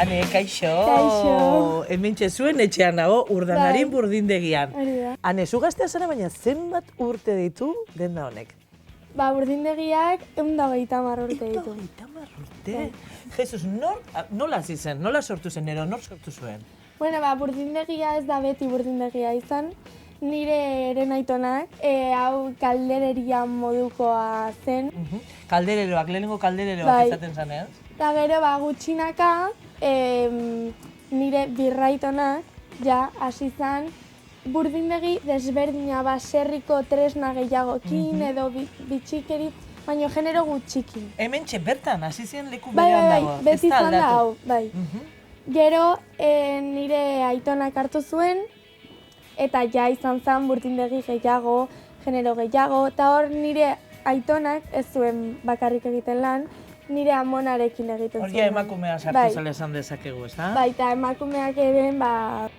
Ane, kaixo. Kaixo. Hemen zuen etxean nago, Urdanarin Bai. burdindegian. Hori da. Ane, zu gaztea zara, baina zenbat urte ditu denda honek? Burdindegiak 130 urte ditu. 130 urte? Jesus, nola hasi zen, nola sortu zen, nor sortu zuen? Bueno, burdindegia ez da beti burdindegia izan. Nire eren aitonak, hau kaldereria modukoa zen. Kaldereroak, lehenengo kaldereroak Bai. izaten zanean. Eta gero, gutxinaka, nire birraitonak, ja, hasi zen, burdindegi desberdina baserriko tresna gehiagokin edo bitxikeri, baina genero gutxikin. Hemen bertan, hasi ziren leku Bai, berean bai, dago. beti ez da izan da aldatu. hau, bai. Gero, nire aitonak hartu zuen, eta ja izan zen burdindegi gehiago, genero gehiago, eta hor nire aitonak ez zuen bakarrik egiten lan, nire amonarekin egiten Hor zuen. ja emakumea sartu Bai. zela esan dezakegu, ez da? Bai, eta emakumeak ere,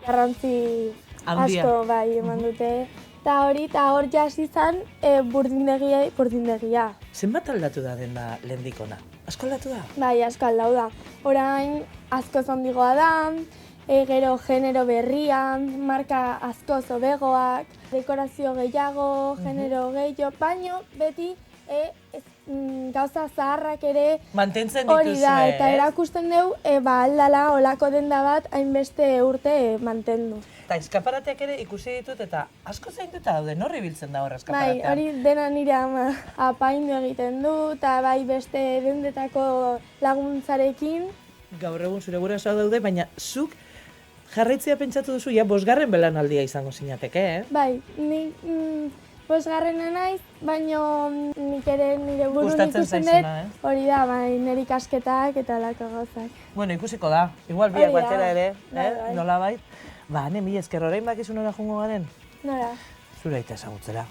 garrantzi Handia. asko bai eman dute. Eta hor ja hasi zen burdindegia. Zenbat aldatu da denda lehendikona? Asko aldatu da? Bai, asko aldau da. Orain asko zondigoa da, gero genero berrian, marka asko zobegoak, dekorazio gehiago, genero gehiago, baino beti gauza zaharrak ere Mantentzen hori dituzue, da, eta ez? erakusten dugu, aldala olako denda bat hainbeste urte mantendu. Eta eskaparateak ere ikusi ditut eta asko zainduta daude, norri biltzen da hor Bai, eskaparatean? hori dena nire ama apaindu egiten du, eta bai beste dendetako laguntzarekin. Gaur egun zure gurasoak daude, baina zuk jarraitzea pentsatu duzu, ja, 5. belaunaldia izango zinateke, eh? Bai, nik 5. naiz, baino nik ere nire burun Gustatzen ikusten zaizuna, dut, hori da, bai, nire ikasketak eta lako gauzak. Bueno, ikusiko da, igual biak Hori da. batera ere, Bai. nolabait. Ba, hane, mila esker, orain bakizu nora joango garen? Nora? Zure aita ezagutzera.